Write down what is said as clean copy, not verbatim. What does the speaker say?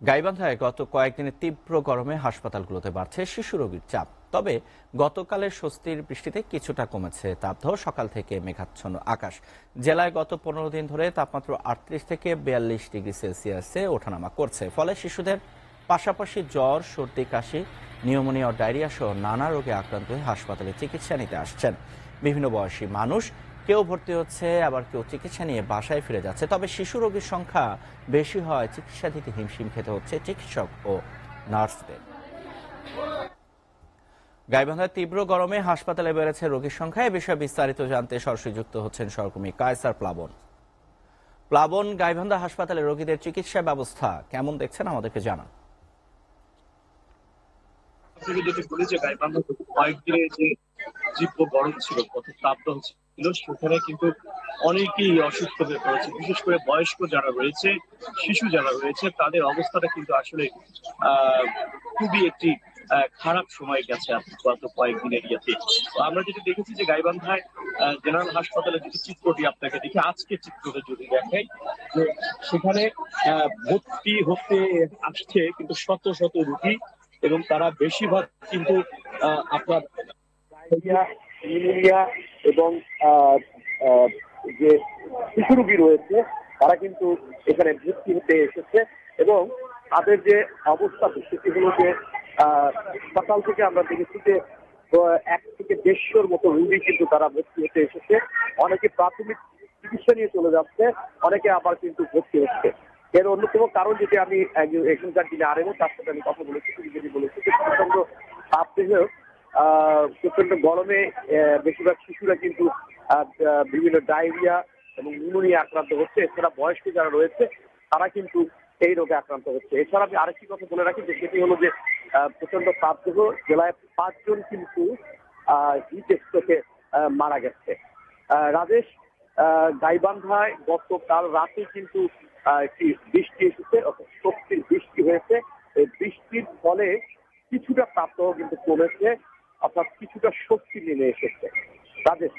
গাইবান্ধায় গত কয়েকদিনের তীব্র গরমে হাসপাতালগুলোতে বাড়ছে শিশু রোগীর চাপ। তবে গতকালের স্বস্তির বৃষ্টিতে কিছুটা কমেছে তাপদাহ। সকাল থেকে মেঘাচ্ছন্ন আকাশ। জেলায় গত 15 দিন ধরে তাপমাত্রা 38 থেকে 42 ডিগ্রি সেলসিয়াসে ওঠানামা করছে। ফলে শিশুদের পাশাপাশি জ্বর, সর্দি, কাশি, নিউমোনিয়া ও ডায়রিয়া সহ নানা রোগে আক্রান্ত হয়ে হাসপাতালে চিকিৎসা নিতে আসছেন বিভিন্ন বয়সী মানুষ। কেউ ভর্তি হচ্ছে, আবার কেউ চিকিৎসা নিয়ে বাসায় ফিরে যাচ্ছে। তবে শিশু রোগীর সংখ্যা বেশি হয় চিকিৎসা দিতে হিমশিম খেতে হচ্ছে চিকিৎসক ও নার্সদের। গাইবান্ধার তীব্র গরমে হাসপাতালে বেড়েছে রোগীর সংখ্যা। এ বিষয়ে বিস্তারিত জানতে সরাসরি যুক্ত হচ্ছেন সহকর্মী কায়সার প্লাবন। প্লাবন, গাইবান্ধা হাসপাতালে রোগীদের চিকিৎসা ব্যবস্থা কেমন দেখছেন আমাদেরকে জানান। থেকে যেটি বলি যে গাইবান্ধা কয়েকদিনের যে তীব্র গরম ছিল, কঠোর তাপদাহ ছিল, সেখানে কিন্তু অনেকেই অসুস্থ হয়ে পড়েছে। বিশেষ করে বয়স্ক যারা রয়েছে, শিশু যারা রয়েছে, তাদের অবস্থাটা কিন্তু আসলে আহ খুবই একটি খারাপ সময় গেছে গত কয়েকদিনের ইয়েতে। তো আমরা যেটি দেখেছি যে গাইবান্ধায় জেনারেল হাসপাতালে যদি চিত্রটি আপনাকে দেখি, আজকে চিত্রটা যদি দেখাই, যে সেখানে ভর্তি হতে আসছে কিন্তু শত শত রোগী, এবং তারা বেশিরভাগ কিন্তু আপনার ডায়রিয়া, নিউমোনিয়া এবং আহ, আহ, যে শিশু রোগী রয়েছে, তারা কিন্তু এখানে ভর্তি হতে এসেছে। এবং তাদের যে অবস্থা সেটি হলো যে সকাল থেকে আমরা দেখেছি যে 1 থেকে 150-র মতো রোগী কিন্তু তারা ভর্তি হতে এসেছে। অনেকে প্রাথমিক চিকিৎসা নিয়ে চলে যাচ্ছে, অনেকে আবার কিন্তু ভর্তি হচ্ছে। এর অন্যতম কারণ যেটি আমি এখানকার যিনি আরএমও তার সাথে আমি কথা বলেছি, তিনি যেটি বলেছি যে প্রচন্ড তাপদেহেও প্রচন্ড গরমে বেশিরভাগ শিশুরা কিন্তু বিভিন্ন ডায়রিয়া এবং নিউমোনিয়া আক্রান্ত হচ্ছে। এছাড়া বয়স্ক যারা রয়েছে তারা কিন্তু এই রোগে আক্রান্ত হচ্ছে। এছাড়া আমি আরেকটি কথা বলে রাখি যে সেটি হলো যে প্রচন্ড তাপদেহ জেলায় 5 জন কিন্তু হিট স্ট্রোকে মারা গেছে। রাজেশ, গাইবান্ধায় গতকাল রাতে কিন্তু একটি বৃষ্টি এসেছে, স্বস্তির বৃষ্টি হয়েছে। এই বৃষ্টির ফলে কিছুটা তাপদাহ কিন্তু কমেছে, অর্থাৎ কিছুটা স্বস্তি নেমে এসেছে। রাজেশ।